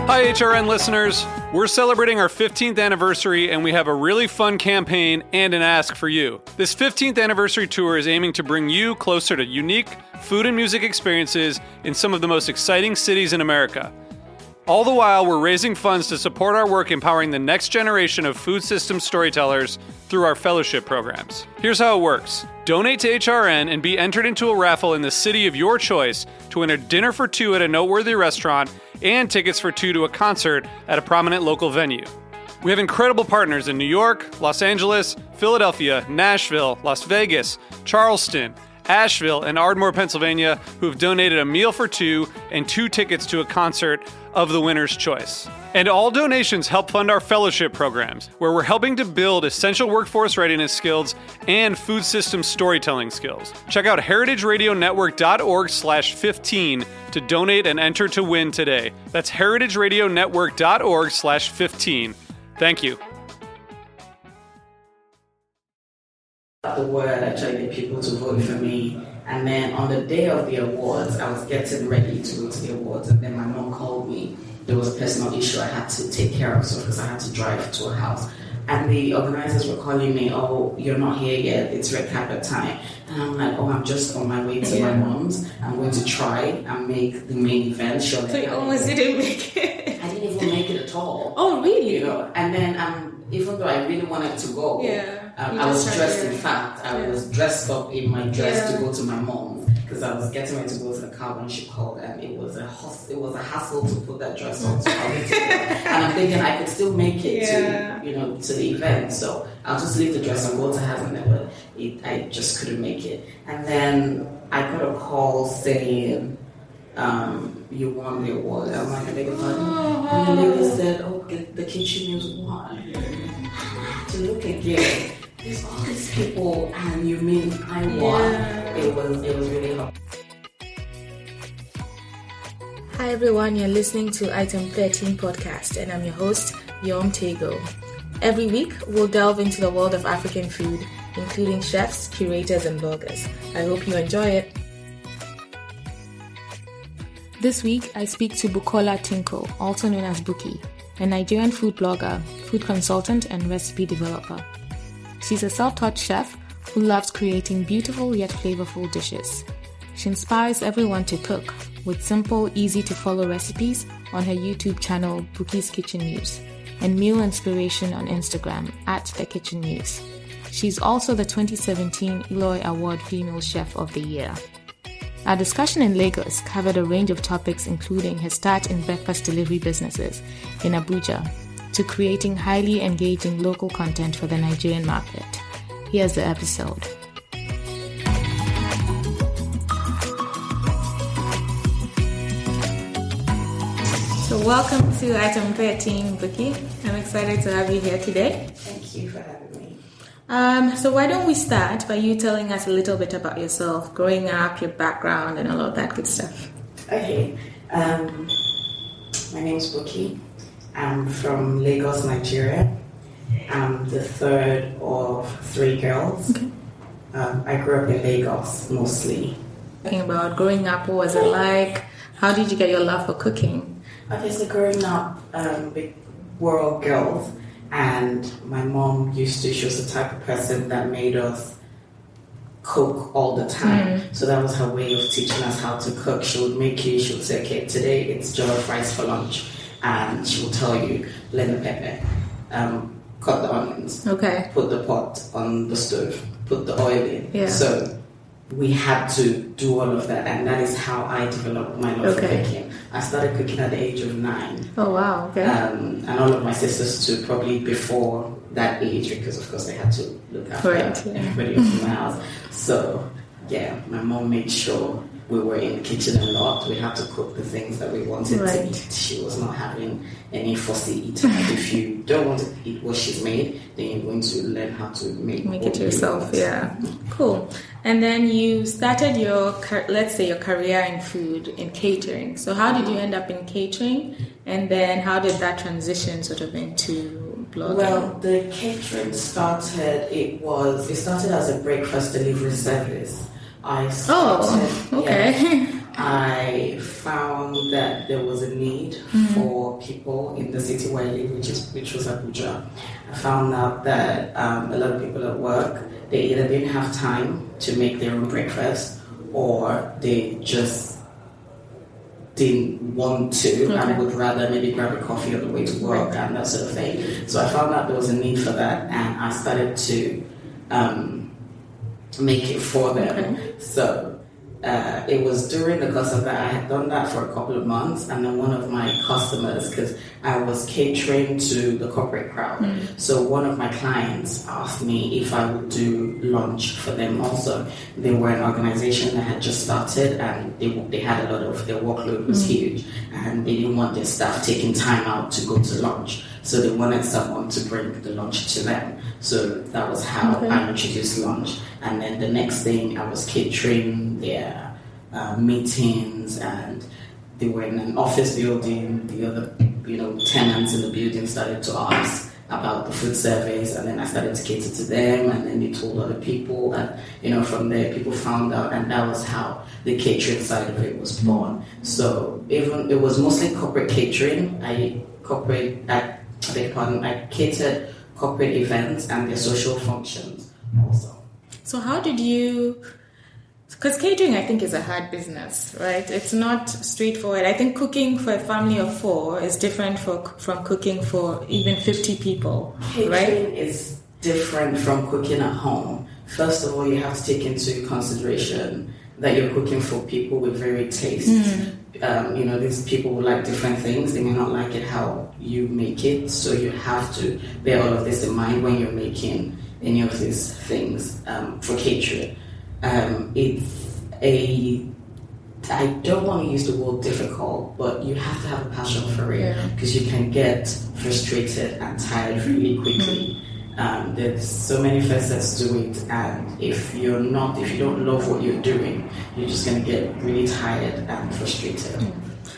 Hi, HRN listeners. We're celebrating our 15th anniversary, and we have a really fun campaign and an ask for you. This 15th anniversary tour is aiming to bring you closer to unique food and music experiences in some of the most exciting cities in America. All the while, we're raising funds to support our work empowering the next generation of food system storytellers through our fellowship programs. Here's how it works. Donate to HRN and be entered into a raffle in the city of your choice to win a dinner for two at a noteworthy restaurant and tickets for two to a concert at a prominent local venue. We have incredible partners in New York, Los Angeles, Philadelphia, Nashville, Las Vegas, Charleston, Asheville, and Ardmore, Pennsylvania, who have donated a meal for two and two tickets to a concert of the winner's choice. And all donations help fund our fellowship programs, where we're helping to build essential workforce readiness skills and food system storytelling skills. Check out heritageradionetwork.org/15 to donate and enter to win today. That's heritageradionetwork.org/15. Thank you. The word actually get people to vote for me. And then on the day of the awards, I was getting ready to go to the awards, and then my mom called me. There was a personal issue I had to take care of, so because I had to drive to a house. And the organizers were calling me, "Oh, you're not here yet, it's red carpet time." And I'm like, "Oh, I'm just on my way to my mom's. I'm going to try and make the main event." So you almost didn't make it. I didn't even make it at all. Oh, really? You know, and then even though I really wanted to go, I was dressed, in fact, I was dressed up in my dress to go to my mom's because I was getting ready to go to the car when she called, and it was a hassle to put that dress on. So and I'm thinking I could still make it to the event, so I'll just leave the dress and go to heaven. But I just couldn't make it. And then I got a call saying, "You won the award." I'm like, "I beg your pardon?" And the lady said, "Oh, the kitchen news won." To look again, there's all these people, and you mean I won? It was really hard. Hi everyone, you're listening to Item 13 podcast, and I'm your host, Tinko. Every week, we'll delve into the world of African food, including chefs, curators, and bloggers. I hope you enjoy it. This week, I speak to Bukola Tinko, also known as Buki, a Nigerian food blogger, food consultant, and recipe developer. She's a self-taught chef who loves creating beautiful yet flavorful dishes. She inspires everyone to cook with simple, easy-to-follow recipes on her YouTube channel, Buki's Kitchen News, and meal inspiration on Instagram @The Kitchen News. She's also the 2017 Eloy Award Female Chef of the Year. Our discussion in Lagos covered a range of topics including her start in breakfast delivery businesses in Abuja to creating highly engaging local content for the Nigerian market. Here's the episode. So welcome to Item 13, Buki. I'm excited to have you here today. Thank you for having me. So why don't we start by you telling us a little bit about yourself, growing up, your background, and all of that good stuff. Okay. My name is Buki. I'm from Lagos, Nigeria. I'm the third of three girls. Okay. I grew up in Lagos, mostly. Talking about growing up, what was it like? How did you get your love for cooking? Okay, so growing up, we're all girls. And my mom she was the type of person that made us cook all the time. So that was her way of teaching us how to cook. She would say, "Okay, today it's jollof rice for lunch." And she will tell you, blend the pepper, cut the onions, put the pot on the stove, put the oil in. Yeah. So we had to do all of that, and that is how I developed my love for cooking. I started cooking at the age of 9. Oh, wow, okay. And all of my sisters too, probably before that age, because of course they had to look after everybody else in my house. So, yeah, my mom made sure we were in the kitchen a lot. We had to cook the things that we wanted to eat. She was not having any fussy eating. If you don't want to eat what she's made, then you're going to learn how to make it yourself. Yeah, cool. And then you started your career in food, in catering. So how did you end up in catering? And then how did that transition sort of into blogging? Well, the catering started as a breakfast delivery service. I I found that there was a need for people in the city where I live, which was Abuja. I found out that a lot of people at work, they either didn't have time to make their own breakfast, or they just didn't want to and would rather maybe grab a coffee on the way to work and that sort of thing. So I found out there was a need for that, and I started to make it for them. So it was during the course of that, I had done that for a couple of months, and then one of my customers, because I was catering to the corporate crowd, so one of my clients asked me if I would do lunch for them also. They were an organization that had just started, and they had a lot of, their workload was huge, and they didn't want their staff taking time out to go to lunch. So they wanted someone to bring the lunch to them. So that was how I introduced lunch. And then the next thing, I was catering their meetings, and they were in an office building. The other, tenants in the building started to ask about the food service, and then I started to cater to them, and then they told other people, and from there people found out, and that was how the catering side of it was born. So even it was mostly corporate catering. I catered corporate events and their social functions also. So how did you, because catering I think is a hard business, right? It's not straightforward. I think cooking for a family of 4 is different from cooking for even 50 people, catering right? Is different from cooking at home. First of all, you have to take into consideration that you're cooking for people with varied tastes. These people will like different things. They may not like it how you make it, so you have to bear all of this in mind when you're making any of these things for catering. I don't want to use the word difficult, but you have to have a passion for it, because you can get frustrated and tired really quickly. There's so many facets to it, and if you don't love what you're doing, you're just going to get really tired and frustrated.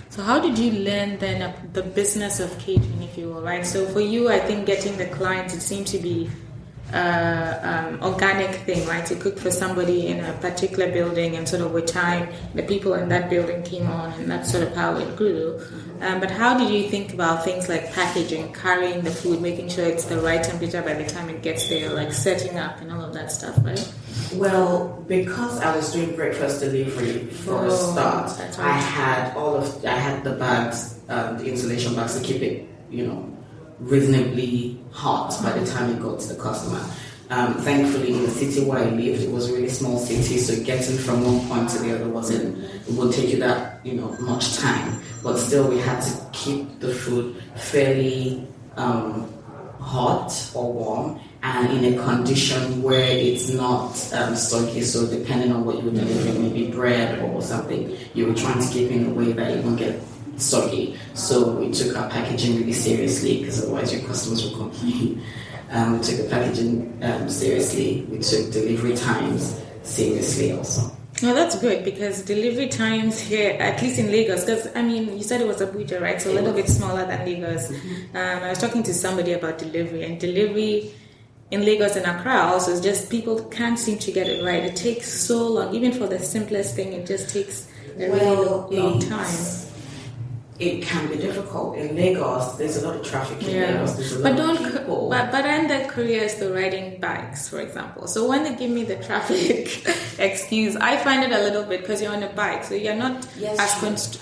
So how did you learn then the business of catering, if you will, right? So for you, I think getting the clients, it seemed to be organic thing, right? To cook for somebody in a particular building, and sort of with time, the people in that building came on, and that's sort of how it grew. But how did you think about things like packaging, carrying the food, making sure it's the right temperature by the time it gets there, like setting up and all of that stuff, right? Well, because I was doing breakfast delivery for a start, I had the bags, the insulation bags to keep it, reasonably hot by the time it got to the customer. Thankfully, in the city where I lived, it was a really small city, so getting from one point to the other would take you that much time. But still, we had to keep the food fairly hot or warm, and in a condition where it's not soggy. So depending on what you were delivering, maybe bread or something, you were trying to keep in a way that it won't get soggy. So we took our packaging really seriously, because otherwise your customers will complain. We took the packaging seriously. We took delivery times seriously also. No, that's good, because delivery times here, at least in Lagos, because you said it was Abuja, right? So a little bit smaller than Lagos. I was talking to somebody about delivery, and delivery in Lagos and Accra also is just people can't seem to get it right. It takes so long, even for the simplest thing. It just takes a really long time. It can be difficult. In Lagos, there's a lot of traffic in Lagos. There's a lot of people. But then the Korea is the riding bikes, for example. So when they give me the traffic excuse, I find it a little bit, because you're on a bike, so you're not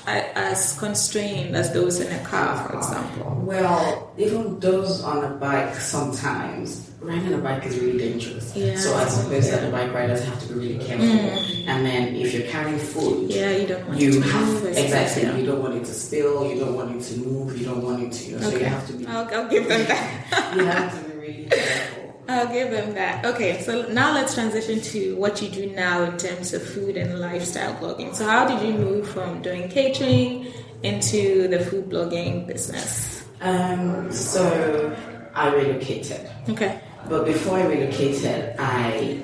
as constrained as those in a car, for example. Well, even those on a bike, sometimes riding a bike is really dangerous. So I suppose that the bike riders have to be really careful. And then if you're carrying food, you don't want it to move. Exactly. You don't want it to spill. You don't want it to move. You don't want it to. So you have to be. I'll give them that. You have to be really careful. I'll give them that. Okay, so now let's transition to what you do now in terms of food and lifestyle blogging. So how did you move from doing catering into the food blogging business? So I relocated. Okay. But before I relocated, I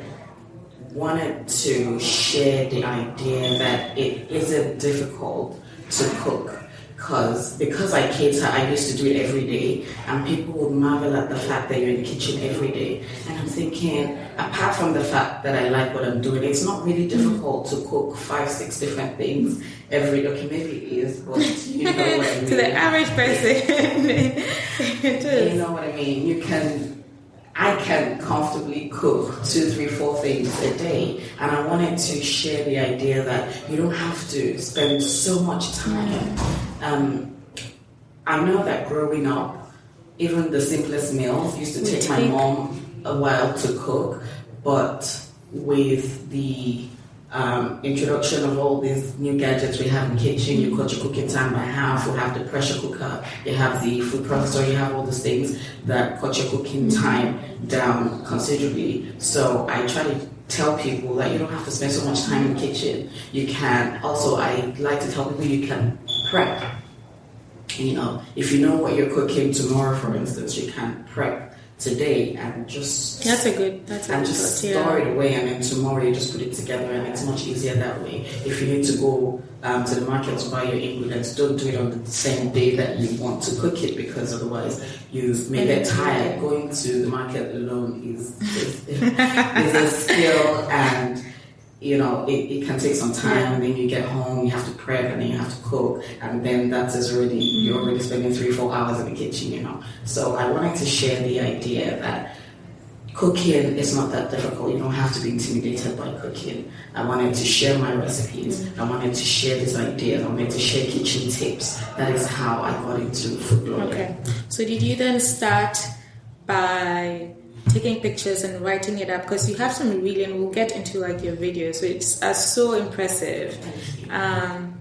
wanted to share the idea that it isn't difficult to cook. because I cater, I used to do it every day, and people would marvel at the fact that you're in the kitchen every day. And I'm thinking, apart from the fact that I like what I'm doing, it's not really difficult to cook 5-6 different things every day. Okay, maybe it is, but you know what I mean. To the average person, it is. You know what I mean? I can comfortably cook 2, 3, 4 things a day, and I wanted to share the idea that you don't have to spend so much time. I know that growing up, even the simplest meals used to take my mom a while to cook, but with the introduction of all these new gadgets we have in the kitchen, you cut your cooking time by half, you have the pressure cooker, you have the food processor, you have all these things that cut your cooking time down considerably. So I try to tell people that you don't have to spend so much time in the kitchen. You can also, I like to tell people you can prep. You know, if you know what you're cooking tomorrow, for instance, you can prep today and just that's a good store it away, and then tomorrow you just put it together, and it's much easier that way. If you need to go to the market to buy your ingredients, don't do it on the same day that you want to cook it, because otherwise you may get tired. Going to the market alone is a skill, and you know, it can take some time, and then you get home, you have to prep, and then you have to cook, and then you're already spending 3-4 hours in the kitchen, you know. So I wanted to share the idea that cooking is not that difficult. You don't have to be intimidated by cooking. I wanted to share my recipes. I wanted to share these ideas. I wanted to share kitchen tips. That is how I got into food blogging. Okay. So did you then start by taking pictures and writing it up? Because you have some really, and we'll get into like your videos, which are so impressive. And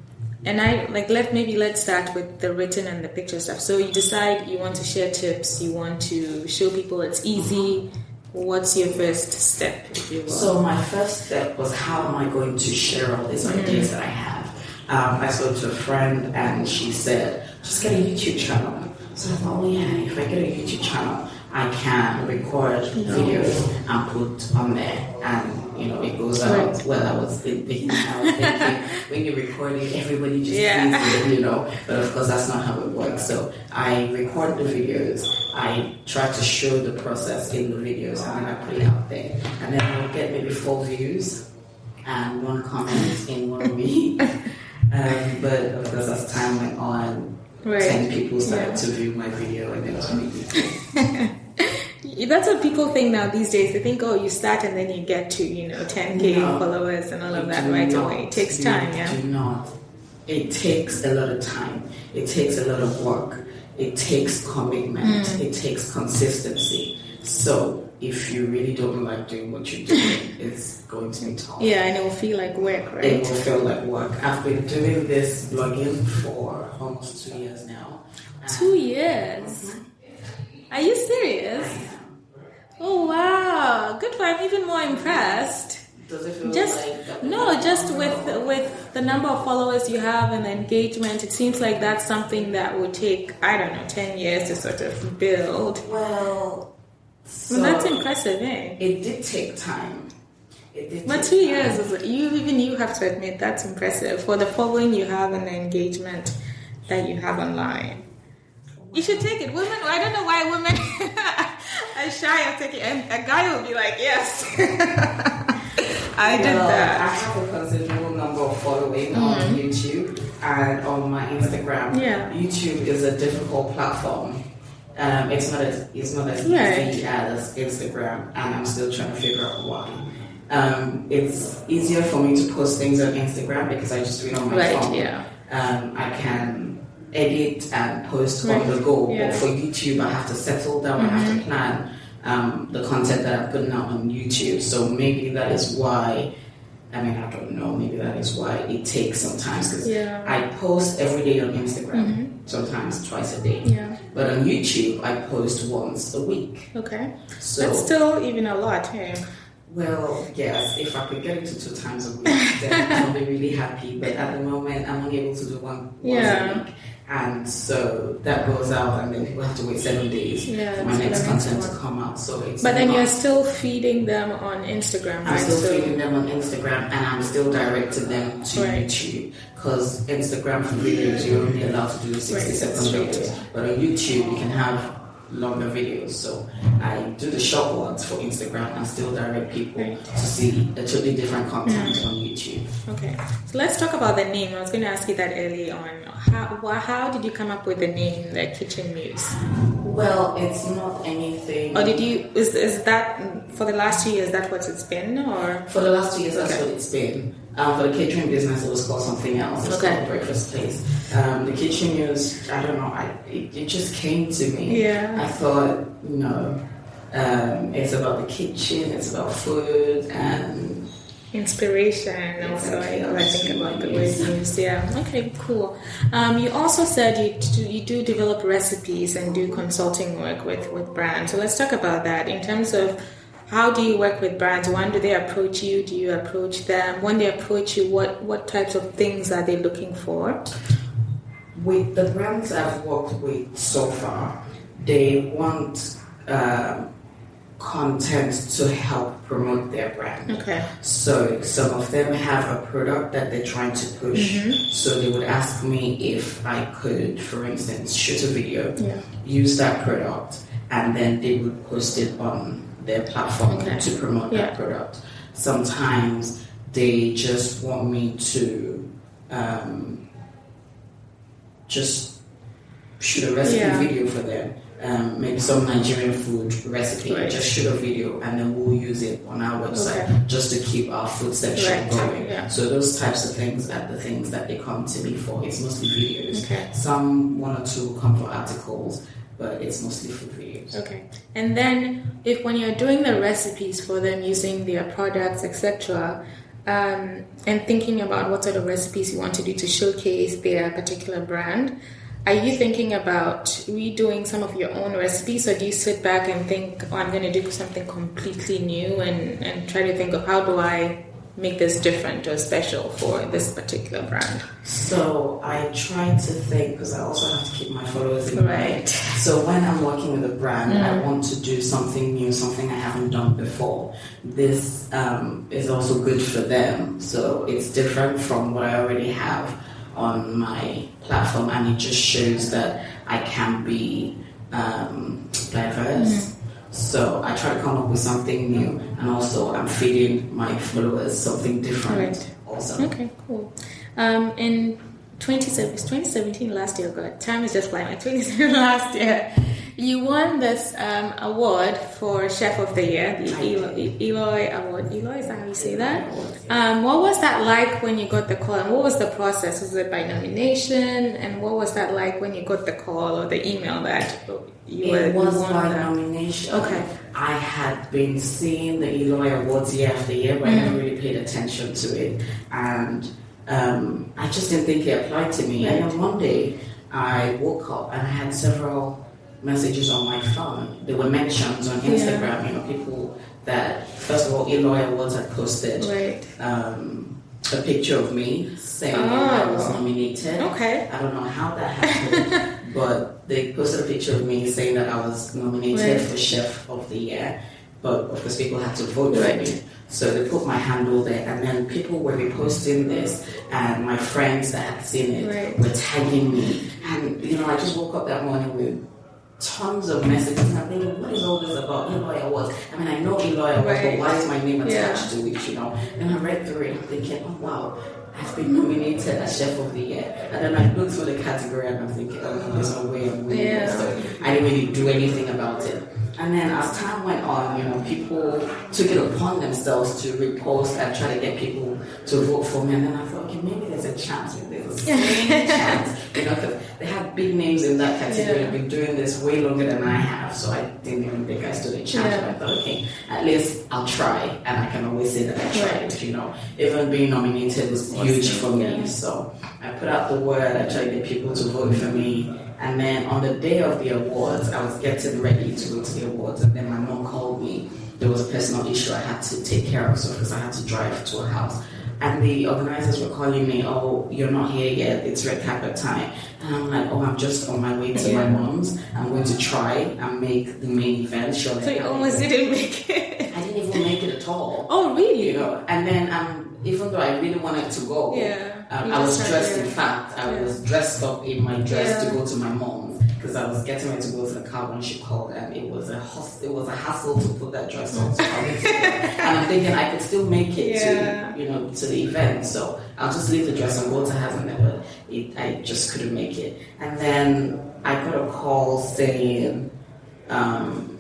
let's start with the written and the picture stuff. So you decide you want to share tips, you want to show people it's easy. What's your first step, if you will? So my first step was, how am I going to share all these ideas that I have? I spoke to a friend, and she said, just get a YouTube channel. So I thought, if I get a YouTube channel, I can record videos and put on there, and you know, it goes out. Well, I was thinking when you record it, everybody just sees it, you know. But of course, that's not how it works. So I record the videos. I try to show the process in the videos, and then I put it out there, and then I'll get maybe 4 views and 1 comment in 1 week. But of course, as time went on, 10 people started to view my video, and then 20 people. That's a people thing now these days. They think, you start and then you get to, 10K followers and all of that right away. It takes time, Do not. It takes a lot of time. It takes a lot of work. It takes commitment. It takes consistency. So if you really don't like doing what you're doing, it's going to be tough. Yeah, and it will feel like work, right? It will feel like work. I've been doing this blogging for almost 2 years now. 2 years? Are you serious? Oh wow! Good for I'm even more impressed. Does it feel just with the number of followers you have and the engagement, it seems like that's something that would take 10 years to sort of build. Well, that's impressive, eh? It did take time. But 2 years you have to admit that's impressive for the following you have and the engagement that you have online. You should take it. Women, I don't know why women are shy of taking it. A guy will be like, yes. I did that. I have a considerable number of following on YouTube and on my Instagram. Yeah. YouTube is a difficult platform. It's not as easy as Instagram, and I'm still trying to figure out why. It's easier for me to post things on Instagram because I just do it on my phone. Yeah. I can edit and post on the go, but for YouTube I have to settle down. I have to plan the content that I'm putting out on YouTube. So maybe that is why, I don't know, maybe that is why it takes sometimes, because I post every day on Instagram, sometimes twice a day, but on YouTube I post once a week. Okay, so that's still even a lot. Well, yes, if I could get it to 2 times a week, then I'll be really happy. But at the moment, I'm only able to do once a week. And so that goes out, and then people have to wait 7 days for my next content to come out. So it's but then you're still feeding them on Instagram, right? I'm still feeding them on Instagram, and I'm still directing them to YouTube, because Instagram for videos you're only allowed to do 60-second videos, but on YouTube you can have longer videos. So I do the short ones for Instagram and still direct people to see a totally different content on YouTube. Okay, so let's talk about the name. I was going to ask you that early on. How did you come up with the name, the Kitchen Muse? Well, it's not anything. Or did you? Is that for the last 2 years? That what it's been, or for the last 2 years? That's what it's been. For the catering business, it was called something else. It was called Breakfast Place. The Kitchen Muse, I don't know. It just came to me. Yeah. I thought, it's about the kitchen. It's about food and inspiration. Also, I think about the word muse. Yeah. Okay. Cool. You also said you do develop recipes and do consulting work with brands. So let's talk about that in terms of. How do you work with brands? When do they approach you? Do you approach them? When they approach you, what types of things are they looking for? With the brands I've worked with so far, they want content to help promote their brand. Okay. So some of them have a product that they're trying to push. So they would ask me if I could, for instance, shoot a video, use that product, and then they would post it on their platform to promote that product. Sometimes they just want me to just shoot a recipe video for them. Maybe some Nigerian food recipe, just shoot a video and then we'll use it on our website just to keep our food section going. So those types of things are the things that they come to me for. It's mostly videos. Some 1 or 2 come for articles, but it's mostly food videos. Okay. And then when you're doing the recipes for them using their products, etc., and thinking about what sort of recipes you want to do to showcase their particular brand, are you thinking about redoing some of your own recipes, or do you sit back and think, I'm going to do something completely new and try to think of how do I make this different or special for this particular brand? So I try to think, because I also have to keep my followers in mind. So when I'm working with a brand, I want to do something new, something I haven't done before. This is also good for them. So it's different from what I already have on my platform, and it just shows that I can be diverse. So I try to come up with something new, and also I'm feeding my followers something different also. Okay, cool. In 2017 last year, God, time is just flying. 2017 last year, you won this award for Chef of the Year, the Eloy Award. Eloy, is that how you say that? What was that like when you got the call, and what was the process? Was it by nomination, and what was that like when you got the call or the email that it was by nomination. Okay. I had been seeing the Eloy Awards year after year, but I never really paid attention to it, and I just didn't think it applied to me. And then one day I woke up and I had several messages on my phone. There were mentions on Instagram, people that, first of all, Eloy Awards had posted a picture of me saying I was nominated. Okay. I don't know how that happened, but they posted a picture of me saying that I was nominated for Chef of the Year. But of course, people had to vote for me. So they put my handle there, and then people were reposting this, and my friends that had seen it were tagging me. And I just woke up that morning with tons of messages, and I'm thinking, what is all this about? Eloy Awards. I mean, I know Eloy Awards, but why is my name attached to it? And I read through it, and I'm thinking, oh wow, I've been nominated as Chef of the Year. And then I looked through the category, and I'm thinking, oh, there's no way I'm winning this. So I didn't really do anything about it. And then as time went on, people took it upon themselves to repost and try to get people to vote for me. And then I thought, okay, maybe there's a chance. Maybe there's a slight chance. Because they have big names in that category. They've been doing this way longer than I have. So I didn't even think I stood a chance. But I thought, okay, at least I'll try. And I can always say that I tried. Even being nominated was huge for me. So I put out the word. I tried to get people to vote for me. And then on the day of the awards, I was getting ready to go to the awards, and then my mom called me. There was a personal issue I had to take care of, so because I had to drive to her house. and the organizers were calling me, "Oh, you're not here yet. It's red carpet time." And I'm like, "Oh, I'm just on my way to my mom's. I'm going to try and make the main event." Sure. So you almost didn't make it. I didn't even make it at all. Oh, really? You know, and then even though I really wanted to go, I was dressed. In fact, I was dressed up in my dress to go to my mom's because I was getting ready to go to the car when she called, and it was a hassle to put that dress on. So I went to go. And I'm thinking I could still make it to the event, so I'll just leave the dress and go to Hazard, but I just couldn't make it. And then I got a call saying,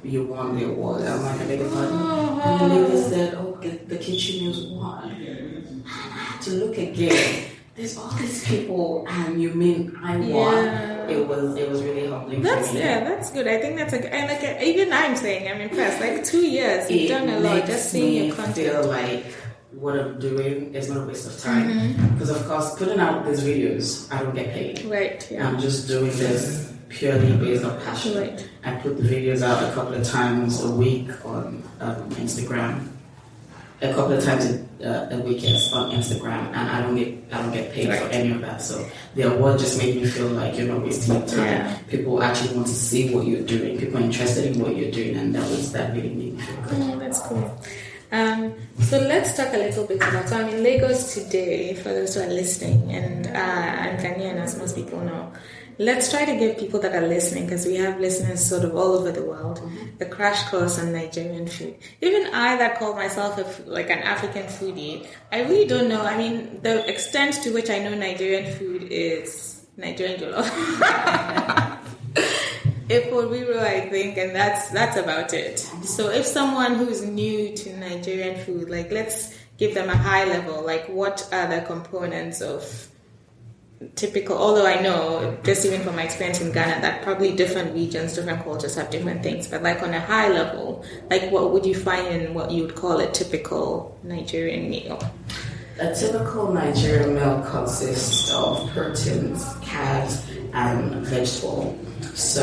"You won the award." I'm like, "I beg your pardon?" And the lady said, "Oh, the kitchen news won." And I had to look again. There's all these people, and you mean I won? It was really humbling for me. Yeah, that's good. I think that's and even I'm saying I'm impressed. Like 2 years, you've done a lot. Just seeing your content. Feel like what I'm doing is not a waste of time, because of course putting out these videos, I don't get paid. Right. Yeah. I'm just doing this purely based on passion. Right. I put the videos out a couple of times a week on Instagram. A couple of times a week on Instagram, and I don't get paid for any of that. So the award just made me feel like you're not wasting your time. Yeah. People actually want to see what you're doing. People are interested in what you're doing, and that really made me feel good. Oh, that's cool. So let's talk a little bit about. So I'm in Lagos today. For those who are listening, and I'm Ghanaian, as most people know. Let's try to give people that are listening, because we have listeners sort of all over the world, a crash course on Nigerian food. Even I, that call myself an African foodie, I really don't know. I mean, the extent to which I know Nigerian food is Nigerian jollof. If for real, I think, and that's about it. So if someone who's new to Nigerian food, like, let's give them a high level, like, what are the components of typical, although I know, just even from my experience in Ghana, that probably different regions, different cultures have different things, but like on a high level, like what would you find in what you would call a typical Nigerian meal? A typical Nigerian meal consists of proteins, carbs, and vegetable. So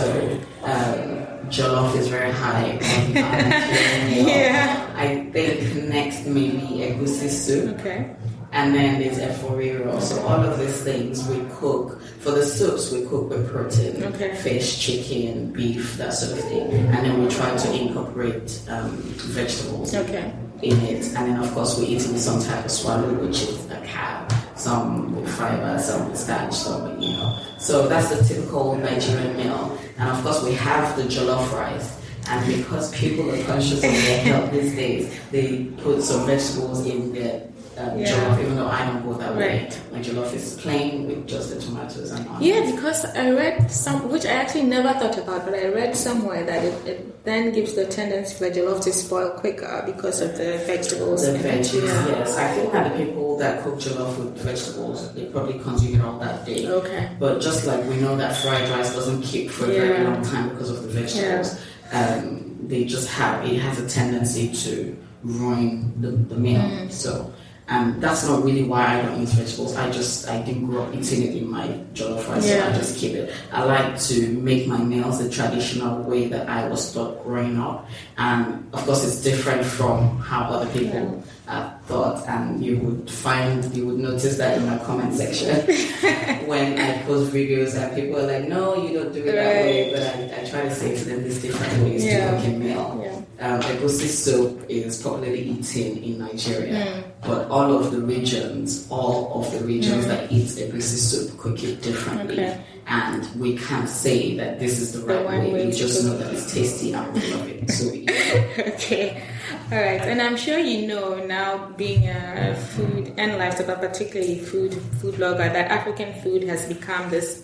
jollof is very high on Nigerian meal. Yeah. I think next maybe egusi soup. Okay. And then there's eforiro. So all of these things we cook. For the soups, we cook with protein, fish, chicken, beef, that sort of thing. And then we try to incorporate vegetables in it. And then, of course, we eat it with some type of swallow, which is a carb. Some with fiber, some with starch, some with, So that's the typical Nigerian meal. And, of course, we have the jollof rice. And because people are conscious of their health these days, they put some vegetables in their jollof, even though I don't go that way. My jollof is plain with just the tomatoes and onions. Yeah, because I read which I actually never thought about, but I read somewhere that it then gives the tendency for jollof to spoil quicker because of the vegetables. The veggies, yes. I think that the people that cook jollof with vegetables, they probably consume it all that day. Okay. But just like we know that fried rice doesn't keep for a very long time because of the vegetables, they just it has a tendency to ruin the meal. So. That's not really why I don't eat vegetables. I didn't grow up eating it in my jollof rice, so I just keep it. I like to make my meals the traditional way that I was taught growing up. And of course, it's different from how other people thought. And you would notice that in my comment section when I post videos and people are like, "No, you don't do it that way." But I try to say to them there's different ways to cook a meal. Egusi soup is popularly eaten in Nigeria, but all of the regions that eat egusi soup cook it differently, and we can't say that this is the right way. We just know that it's tasty and we love it, so we eat it. Okay, all right, and I'm sure you know now, being a food and lifestyle, but particularly food blogger, that African food has become this.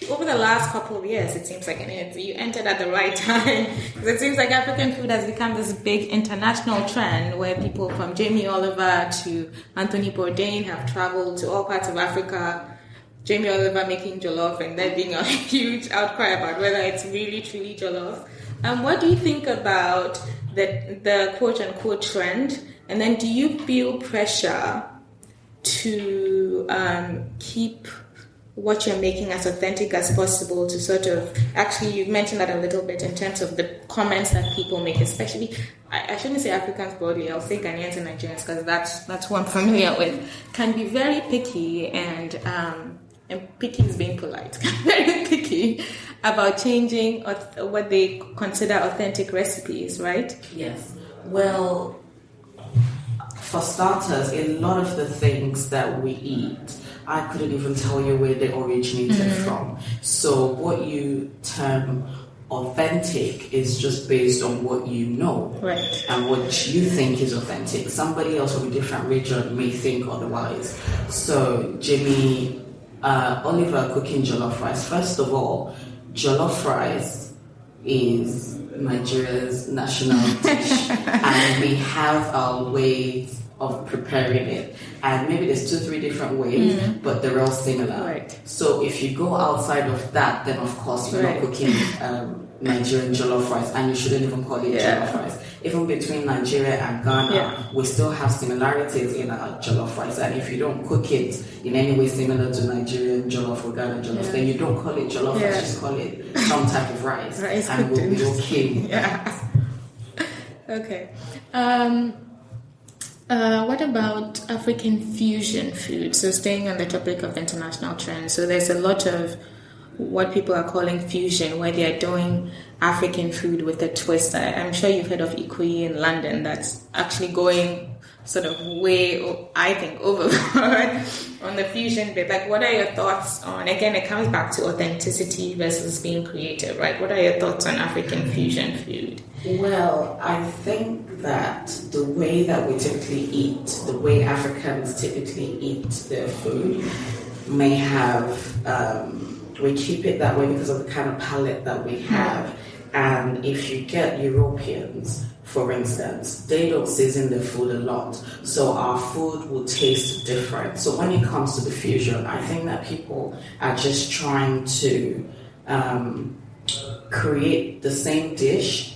Over the last couple of years, it seems like, and you entered at the right time, because it seems like African food has become this big international trend where people from Jamie Oliver to Anthony Bourdain have traveled to all parts of Africa. Jamie Oliver making jollof, and there being a huge outcry about whether it's really truly jollof. What do you think about the quote-unquote trend? And then do you feel pressure to keep what you're making as authentic as possible to sort of, actually you've mentioned that a little bit in terms of the comments that people make, especially, I shouldn't say Africans broadly, I'll say Ghanaians and Nigerians because that's who I'm familiar with, can be very picky and picky is being polite, very picky about changing what they consider authentic recipes, right? Yes. Well, for starters, a lot of the things that we eat, I couldn't even tell you where they originated from. So what you term authentic is just based on what you know, right, and what you think is authentic. Somebody else from a different region may think otherwise. So Jimmy, Oliver cooking jollof rice. First of all, jollof rice is Nigeria's national dish, and we have our ways of preparing it, and maybe there's 2-3 different ways, but they're all similar. Right. So if you go outside of that, then of course you're not cooking Nigerian jollof rice, and you shouldn't even call it jollof rice. Even between Nigeria and Ghana, we still have similarities in our jollof rice, and if you don't cook it in any way similar to Nigerian jollof or Ghana jollof, then you don't call it jollof rice, just call it some type of rice and we'll be okay. Okay. What about African fusion food? So staying on the topic of international trends, so there's a lot of what people are calling fusion, where they are doing African food with a twist. I'm sure you've heard of Ikoyi in London. That's actually going sort of way, I think, overboard on the fusion bit. Like, what are your thoughts on, again, it comes back to authenticity versus being creative, right? What are your thoughts on African fusion food? Well, I think that the way that we typically eat, the way Africans typically eat their food may have, we keep it that way because of the kind of palate that we have. And if you get Europeans, for instance, they don't season their food a lot, so our food will taste different. So when it comes to the fusion, I think that people are just trying to create the same dish,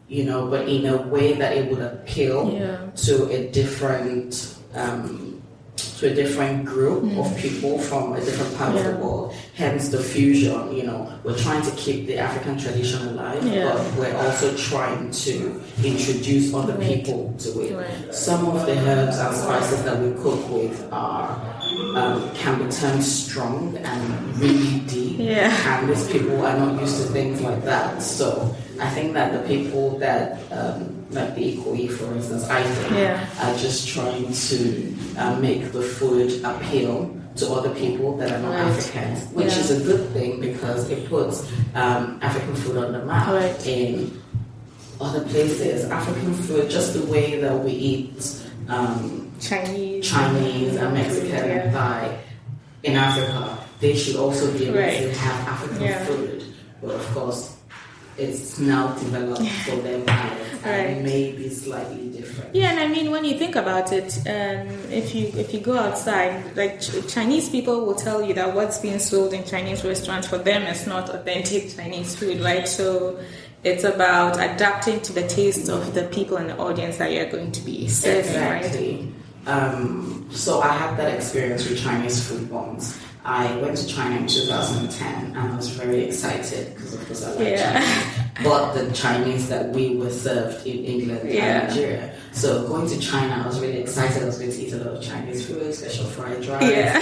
you know, but in a way that it would appeal to a different group of people from a different part of the world. Hence the fusion, you know, we're trying to keep the African tradition alive, but we're also trying to introduce other people to it. Some of the herbs and spices that we cook with are can be turned strong and really deep, and these people are not used to things like that. So I think that the people that like the Ikoyi, for instance, I think are just trying to make the food appeal to other people that are not Africans, which is a good thing because it puts African food on the map in other places. African food, just the way that we eat Chinese and Mexican and Thai in Africa, they should also be able to have African food. But of course, it's now developed for them and may be slightly different. Yeah, and I mean, when you think about it, if you go outside, like Chinese people will tell you that what's being sold in Chinese restaurants for them is not authentic Chinese food, right? So it's about adapting to the taste of the people in the audience that you're going to be serving, right? So I had that experience with Chinese food once. I went to China in 2010 and I was very excited because of course I like Chinese. But the Chinese that we were served in England and Nigeria. So going to China, I was really excited. I was going to eat a lot of Chinese food, special fried rice,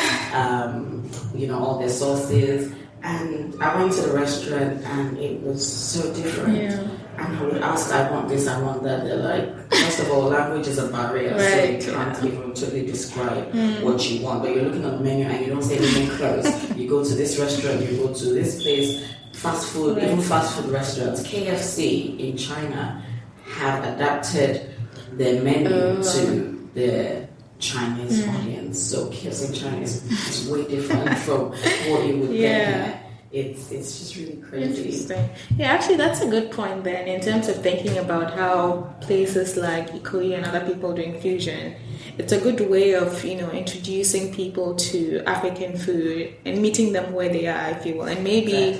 you know, all their sauces. And I went to the restaurant and it was so different. And I would ask, I want this, I want that. They're like, first of all, language is a barrier, so you can't even totally describe what you want. But you're looking at the menu and you don't see anything close. You go to this restaurant, you go to this place, fast food, even fast food restaurants. KFC in China have adapted their menu to the Chinese audience. So KFC in China is way different from what you would get here. It's just really crazy. Interesting. Yeah, actually, that's a good point then in terms of thinking about how places like Ikoyi and other people doing fusion, it's a good way of, you know, introducing people to African food and meeting them where they are, if you will. And maybe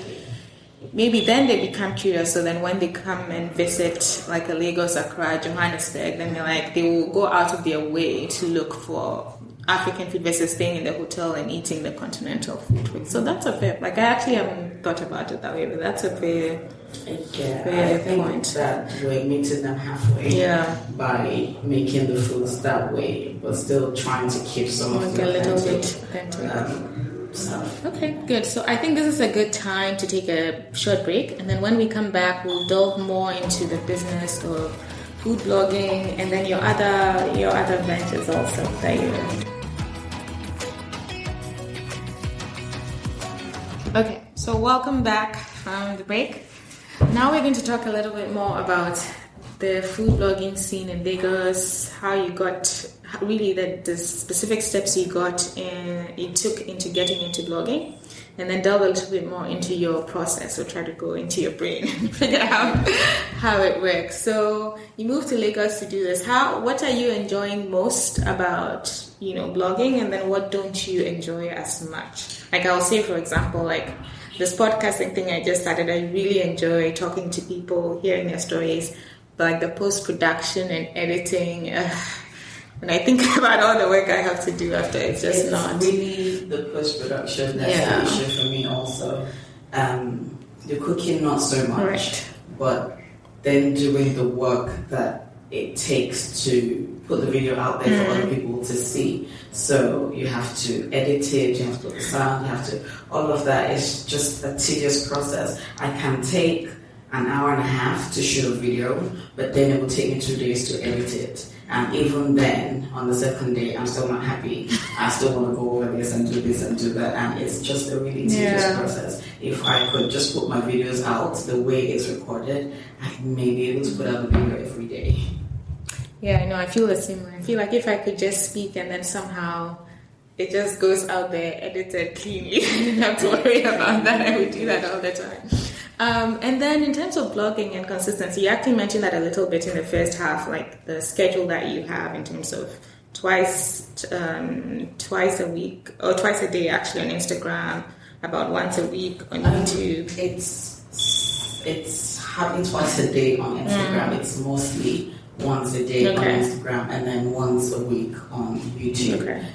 then they become curious. So then when they come and visit like a Lagos, Accra, Johannesburg, then they will go out of their way to look for African food versus staying in the hotel and eating the continental food. So that's a fair, like I actually haven't thought about it that way, but that's a fair I think point. That we're meeting them halfway by making the foods that way, but still trying to keep some of the authentic stuff. Okay, good. So I think this is a good time to take a short break, and then when we come back, we'll delve more into the business of food blogging and then your other ventures also that you're. Okay, so welcome back from the break. Now we're going to talk a little bit more about the food blogging scene in Lagos, how you got, really the specific steps you took into getting into blogging, and then delve a little bit more into your process. So try to go into your brain and figure out how it works. So you moved to Lagos to do this. What are you enjoying most about, blogging, and then what don't you enjoy as much? Like I'll say, for example, like this podcasting thing I just started, I really enjoy talking to people, hearing their stories, but like the post-production and editing, when I think about all the work I have to do after, it's not really the post-production that's the issue for me also. The cooking not so much, but then doing the work that it takes to put the video out there for other people to see. So you have to edit it, you have to put the sound, you have to, all of that is just a tedious process. I can take an hour and a half to shoot a video, but then it will take me 2 days to edit it. And even then, on the second day, I'm still not happy. I still want to go over this and do that. And it's just a really tedious process. If I could just put my videos out the way it's recorded, I may be able to put out a video every day. Yeah, I know. I feel the same way. I feel like if I could just speak and then somehow it just goes out there edited cleanly, I didn't have to worry about that. I would do that all the time. And then in terms of blogging and consistency, you actually mentioned that a little bit in the first half, like the schedule that you have in terms of twice a week or twice a day actually on Instagram, about once a week on YouTube. It's happening twice a day on Instagram. It's mostly once a day on Instagram and then once a week on YouTube.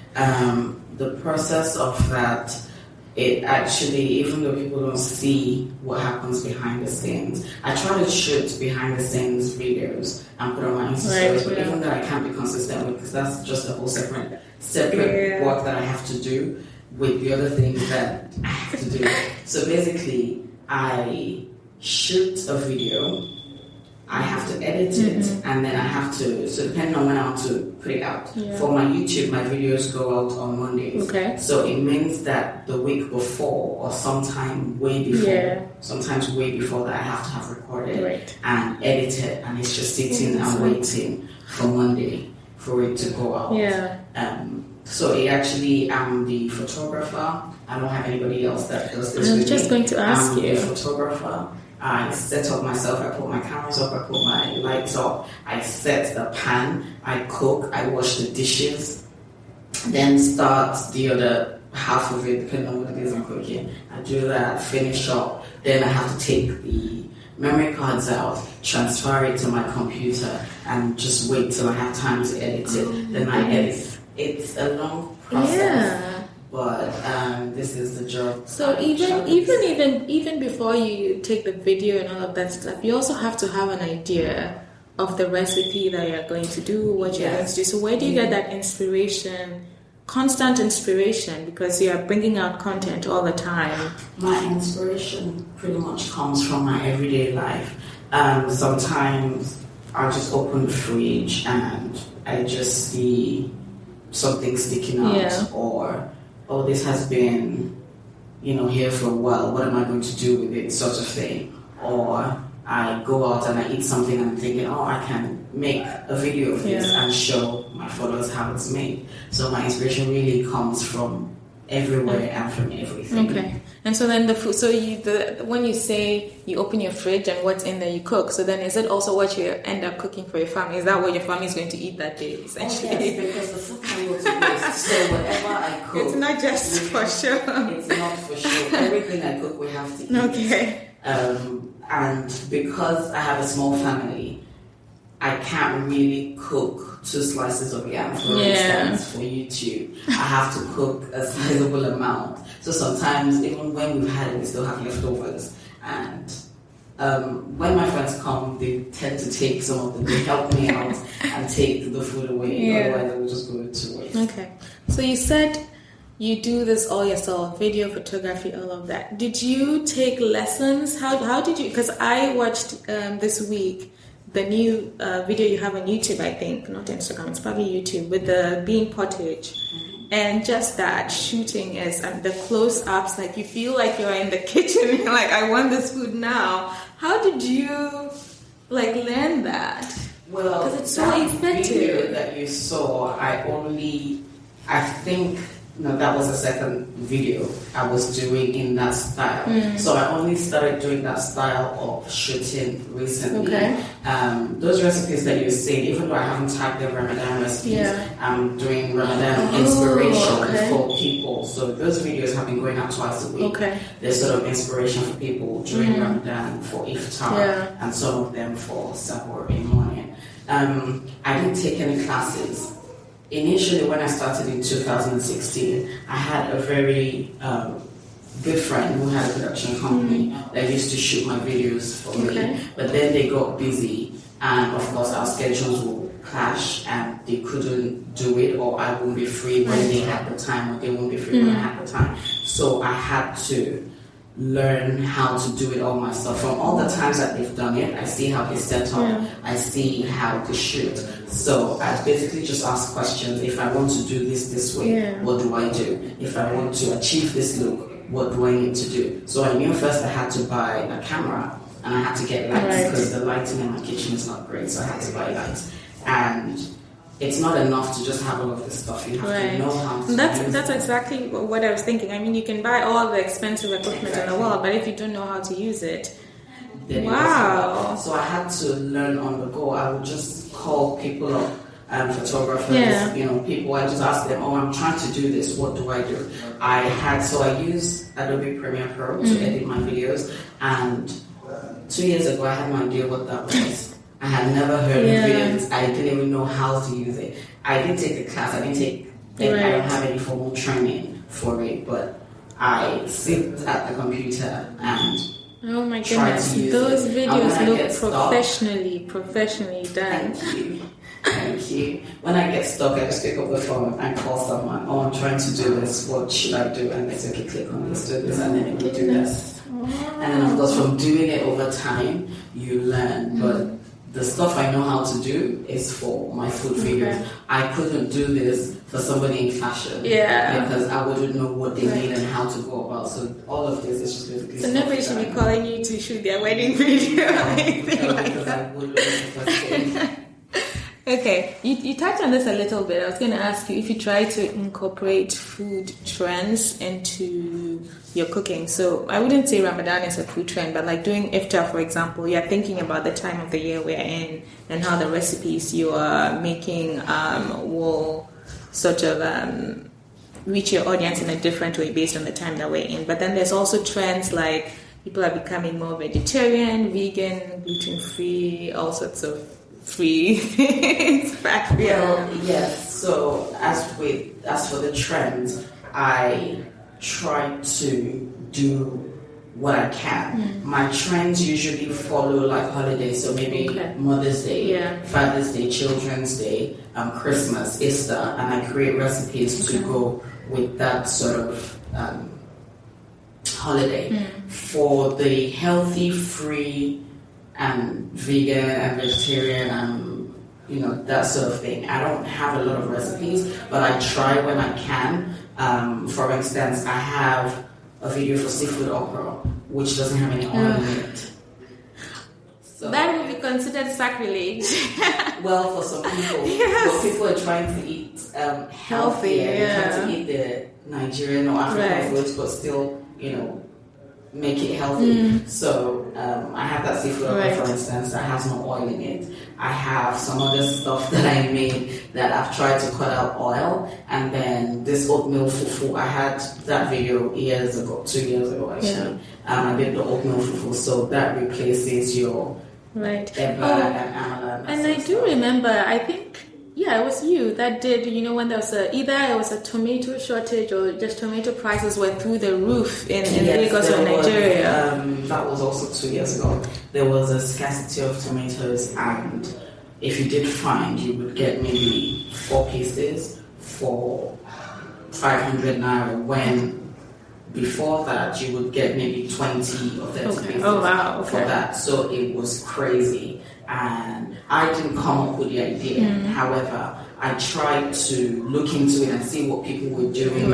The process of that, it actually, even though people don't see what happens behind the scenes, I try to shoot behind the scenes videos and put on my Insta stories, but even though I can't be consistent with, because that's just a whole separate work that I have to do with the other things that I have to do. So basically, I shoot a video, I have to edit it, and then I have to, so depending on when I want to put it out. For my YouTube, my videos go out on Mondays. So it means that the week before, or sometimes way before that, I have to have recorded and edited, and it's just sitting and waiting for Monday for it to go out. So it actually, I'm the photographer. I don't have anybody else that does this with me. I was just going to ask you. I'm the photographer. I set up myself, I put my cameras up, I put my lights up, I set the pan, I cook, I wash the dishes, then start the other half of it, depending on what it is I'm cooking. I do that, finish up, then I have to take the memory cards out, transfer it to my computer, and just wait till I have time to edit it. Then I edit. It's a long process. But this is the job. So even before you take the video and all of that stuff, you also have to have an idea of the recipe that you're going to do, what you're going to do. So where do you get that inspiration, constant inspiration, because you are bringing out content all the time? My inspiration pretty much comes from my everyday life. Sometimes I'll just open the fridge and I just see something sticking out, or this has been, here for a while, what am I going to do with it, sort of thing. Or I go out and I eat something and I'm thinking, I can make a video of this and show my followers how it's made. So my inspiration really comes from everywhere and from everything. Okay. And so then the food, so when you say you open your fridge and what's in there you cook, so then is it also what you end up cooking for your family? Is that what your family is going to eat that day, essentially? Yes, because the food can go to waste. So whatever I cook, it's not just for sure. It's not for sure. Everything I cook we have to eat. Okay. And because I have a small family, I can't really cook 2 slices of yam, for instance, for YouTube. I have to cook a sizable amount. So sometimes, even when we've had it, we still have leftovers. And when my friends come, they tend to take some of them. They help me out and take the food away. Otherwise, they will just go to waste. Okay. So you said you do this all yourself, video, photography, all of that. Did you take lessons? How did you? Because I watched this week the new video you have on YouTube, I think, not Instagram, it's probably YouTube, with the bean pottage. And just that shooting is, the close-ups, like you feel like you're in the kitchen, you're like, I want this food now. How did you learn that? Well, because it's so effective. Video that you saw, I think, no, that was the second video I was doing in that style. So I only started doing that style of shooting recently. Okay. Those recipes that you see, even though I haven't tagged the Ramadan recipes, I'm doing Ramadan inspiration for people. So those videos have been going out twice a week. Okay. They're sort of inspiration for people during Ramadan for iftar, and some of them for sahur in the morning. I didn't take any classes. Initially, when I started in 2016, I had a very good friend who had a production company that used to shoot my videos for me. But then they got busy, and of course our schedules will clash, and they couldn't do it, or I wouldn't be free when they had the time, or they wouldn't be free when I had the time. So I had to learn how to do it all myself. From all the times that they've done it, I see how they set up, I see how they shoot. So I basically just ask questions. If I want to do this way, what do I do? If I want to achieve this look, what do I need to do? So I knew first I had to buy a camera, and I had to get lights, because the lighting in my kitchen is not great, so I had to buy lights. And it's not enough to just have all of this stuff. You have to know how to That's exactly what I was thinking. I mean, you can buy all the expensive equipment in the world, but if you don't know how to use it, wow. So I had to learn on the go. I would just call people up, photographers, people. I just ask them, I'm trying to do this. What do I do? I use Adobe Premiere Pro to edit my videos. And 2 years ago, I had no idea what that was. I had never heard of it. I didn't even know how to use it. I didn't take the class. I don't have any formal training for it, but I sit at the computer and oh my goodness, those videos look professionally done. Thank you. When I get stuck, I just pick up the phone and call someone. I'm trying to do this. What should I do? And they say, okay, click on this, do this, and then it will do this. And then, of course, from doing it over time, you learn. But the stuff I know how to do is for my food videos. I couldn't do this for somebody in fashion. Because I wouldn't know what they need and how to go about. So all of this is just basically. So nobody should be calling you to shoot their wedding video or anything like that. I wouldn't. Okay, you touched on this a little bit. I was going to ask you if you try to incorporate food trends into your cooking. So I wouldn't say Ramadan is a food trend, but like doing iftar, for example, you're thinking about the time of the year we're in and how the recipes you are making will sort of reach your audience in a different way based on the time that we're in. But then there's also trends like people are becoming more vegetarian, vegan, gluten-free, all sorts of free things. Well, yes. So as for the trends, I try to do what I can. My trends usually follow like holidays, so maybe Mother's Day, Father's Day, Children's Day, Christmas, Easter, and I create recipes to go with that sort of holiday. For the healthy, free, and vegan and vegetarian and that sort of thing, I don't have a lot of recipes, but I try when I can. For instance, I have a video for seafood okra, which doesn't have any oil in it. So that would be considered sacrilege. Well, for some people, but people are trying to eat healthier, trying to eat the Nigerian or African foods, but still, make it healthy. So I have that seafood okra, for instance, that has no oil in it. I have some other stuff that I made that I've tried to cut out oil, and then this oatmeal fufu. I had that video 2 years ago actually. I did the oatmeal fufu, so that replaces your Right. Eba and Amala. And I do remember, I think, it was you that did, when there was either it was a tomato shortage or just tomato prices were through the roof in Lagos or Nigeria. That was also 2 years ago. There was a scarcity of tomatoes, and if you did find, you would get maybe 4 pieces for 500 naira, when before that you would get maybe 20 or 30 pieces for that. So it was crazy. And I didn't come up with the idea. However, I tried to look into it and see what people were doing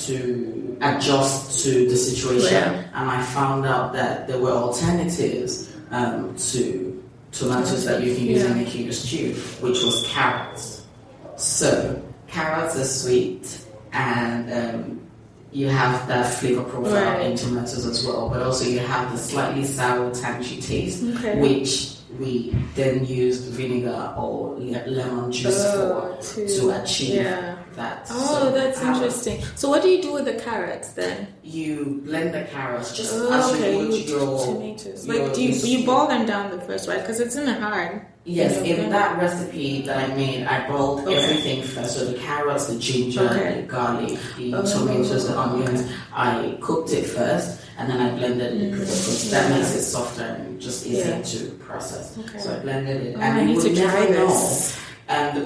to adjust to the situation. And I found out that there were alternatives to tomatoes that you can use in making your stew, which was carrots. So carrots are sweet, and you have that flavor profile in tomatoes as well, but also you have the slightly sour, tangy taste, which we then used vinegar or lemon juice to achieve that. Oh, that's interesting. So what do you do with the carrots then? You blend the carrots just as you would your tomatoes. Like, do you boil them down the first, right? Because it's in a hard. Yes, in that recipe that I made, I boiled everything first. So the carrots, the ginger, the garlic, the tomatoes, the onions. I cooked it first, and then I blended it because that makes it softer and just easier to process. So I blended it, and I need to try this. And I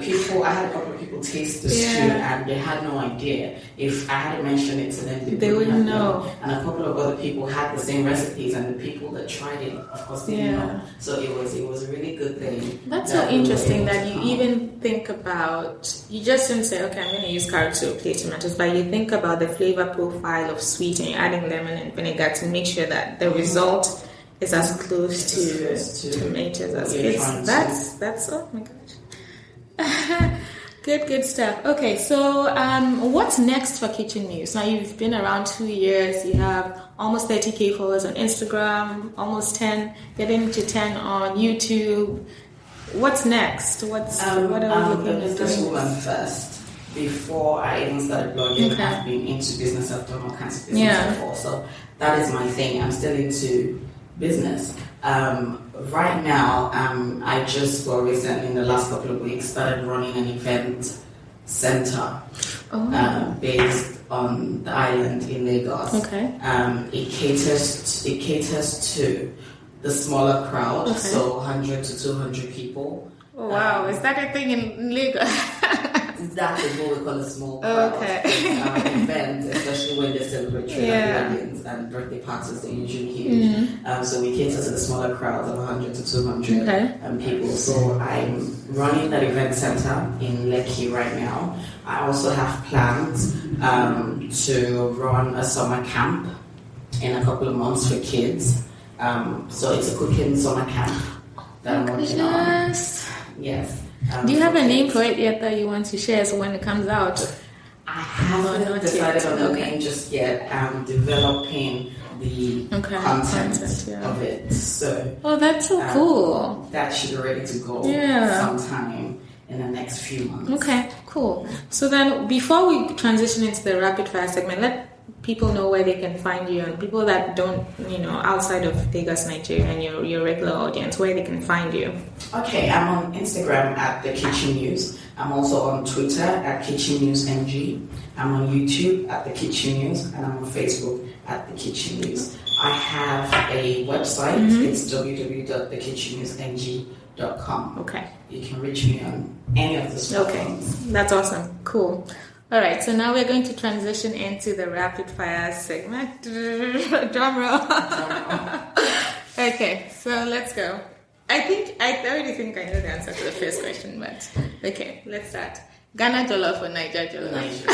had a couple of people taste the stew, and they had no idea. If I had mentioned it to them, they wouldn't know. And a couple of other people had the same recipes, and the people that tried it, of course, didn't know. So it was a really good thing. That's so interesting that you even think about. You just didn't say, okay, I'm going to use carrots to replace tomatoes, but you think about the flavor profile of sweet, and you're adding lemon and vinegar to make sure that the result is as close to tomatoes as it's. That's oh my gosh. Good stuff. Okay, so what's next for Kitchen News? Now you've been around 2 years. You have almost 30,000 followers on Instagram, almost 10, getting to 10 on YouTube. What's next? What are we looking at doing? Businesswoman first. Before I even started blogging, I've been into business. I've done all kinds of business before, so that is my thing. I'm still into business. Right now, I just recently in the last couple of weeks started running an event center based on the island in Lagos. It caters to the smaller crowd, so 100 to 200 people. Oh, wow, is that a thing in Lagos? That is what we call a small crowd event, especially when they celebrate weddings and birthday parties. They're usually huge. So we cater to the smaller crowds of 100 to 200 people. So I'm running that event center in Lekki right now. I also have plans to run a summer camp in a couple of months for kids. So it's a cooking summer camp that I'm working on. Yes. Do you have a name for it yet that you want to share so when it comes out? I haven't decided on the name just yet. I'm developing the content of it. So that's so cool. That should be ready to go sometime in the next few months. Okay, cool. So then before we transition into the rapid fire segment, let people know where they can find you, and people that don't, outside of Lagos, Nigeria, and your regular audience, where they can find you. Okay, I'm on Instagram at The Kitchen News. I'm also on Twitter at Kitchen News NG. I'm on YouTube at The Kitchen News, and I'm on Facebook at The Kitchen News. I have a website. It's www.thekitchennewsng.com. Okay. You can reach me on any of the platforms. Okay, that's awesome. Cool. All right, so now we're going to transition into the rapid fire segment. Drum roll. Okay, so let's go. I already think I know the answer to the first question, but okay, let's start. Ghana jollof or Niger jollof?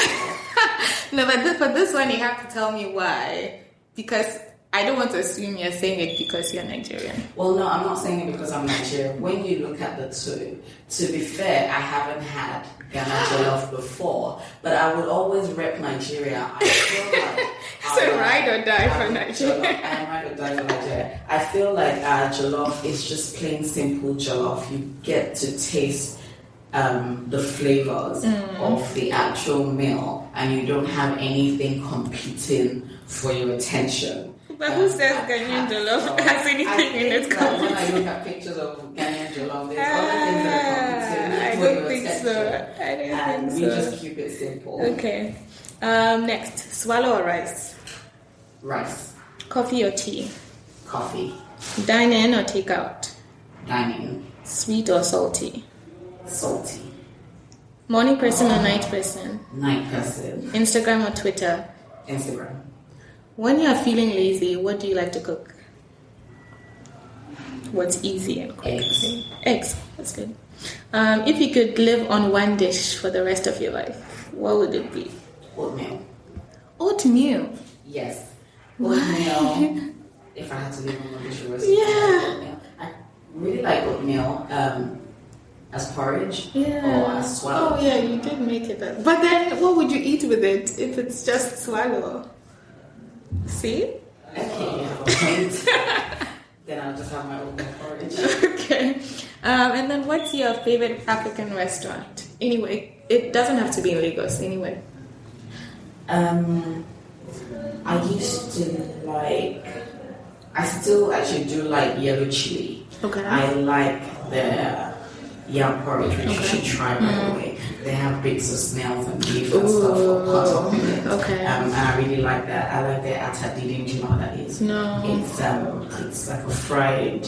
No, but for this one, you have to tell me why. Because I don't want to assume you're saying it because you're Nigerian. Well, no, I'm not saying it because I'm Nigerian. When you look at the two, to be fair, I haven't had Ghana jollof before, but I would always rep Nigeria. I feel like so ride or die for Nigeria. I ride or die for Nigeria. I feel like jollof is just plain simple jollof. You get to taste the flavors of the actual meal, and you don't have anything competing for your attention. But who says Ghanaian jollof has anything in it? When I look at pictures of Ghanaian jollof, there's other things that are coming to I don't think so. I don't think so. We just keep it simple. Okay. Next, swallow or rice? Rice. Coffee or tea? Coffee. Dine in or take out? Dining. Sweet or salty? Salty. Morning person or night person? Night person. Instagram or Twitter? Instagram. When you are feeling lazy, what do you like to cook? What's easy and quick? Eggs. Eggs. That's good. If you could live on one dish for the rest of your life, what would it be? Oatmeal. Oatmeal? Yes. Why? Oatmeal. If I had to live on one dish for the rest of my life, oatmeal. I really like oatmeal as porridge or as swallow. Oh, yeah, you did make it up. But then what would you eat with it if it's just swallow? See? Okay, have a point. Then I'll just have my oatmeal porridge. Okay. And then what's your favorite African restaurant? Anyway, it doesn't have to be in Lagos, anyway. I used to like... I still actually do like yellow chili. Okay. I like the yam porridge, which you should try, by the way. They have bits of snails and beef and stuff cut up in it. Okay. And I really like that. I like the atadidi. Do you know what that is? No. It's like a fried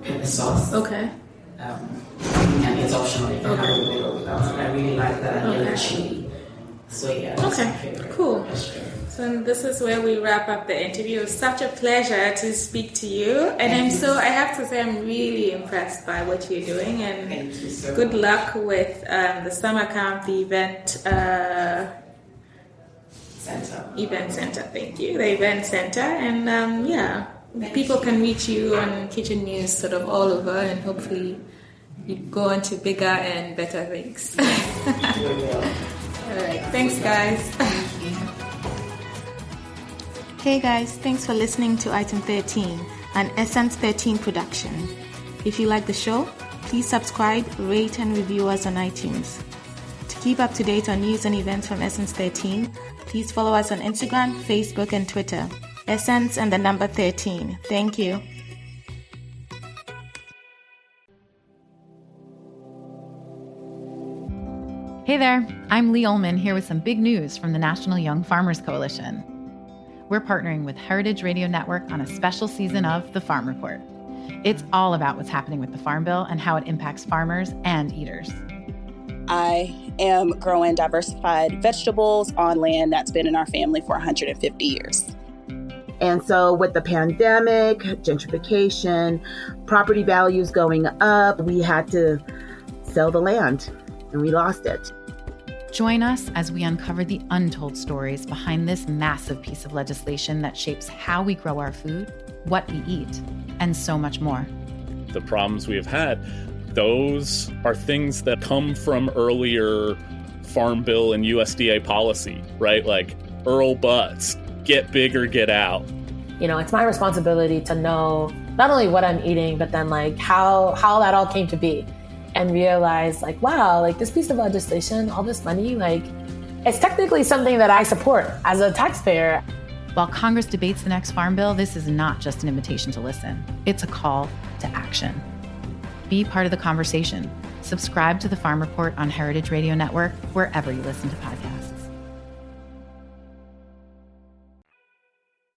pepper sauce. Okay. And it's optional. You can have it with or without. I really like that yellow chili. So yeah, that's my favorite. Cool. So this is where we wrap up the interview. It was such a pleasure to speak to you. And I have to say, I'm really impressed by what you're doing. And thank you so good much. luck with the summer camp, the event center. Thank you. The event center. And people can reach you on Kitchen News sort of all over. And hopefully you go on to bigger and better things. We will. All right. Thanks, guys. Thank you. Hey guys, thanks for listening to Item 13, an Essence 13 production. If you like the show, please subscribe, rate and review us on iTunes. To keep up to date on news and events from Essence 13, please follow us on Instagram, Facebook and Twitter. Essence and the number 13. Thank you. Hey there, I'm Lee Ullman here with some big news from the National Young Farmers Coalition. We're partnering with Heritage Radio Network on a special season of The Farm Report. It's all about what's happening with the Farm Bill and how it impacts farmers and eaters. I am growing diversified vegetables on land that's been in our family for 150 years. And so with the pandemic, gentrification, property values going up, we had to sell the land and we lost it. Join us as we uncover the untold stories behind this massive piece of legislation that shapes how we grow our food, what we eat, and so much more. The problems we have had, those are things that come from earlier Farm Bill and USDA policy, right? Like Earl Butts, get big or get out. You know, it's my responsibility to know not only what I'm eating, but then like how that all came to be. And realize like, wow, like this piece of legislation, all this money, like it's technically something that I support as a taxpayer. While Congress debates the next Farm Bill, this is not just an invitation to listen. It's a call to action. Be part of the conversation. Subscribe to the Farm Report on Heritage Radio Network, wherever you listen to podcasts.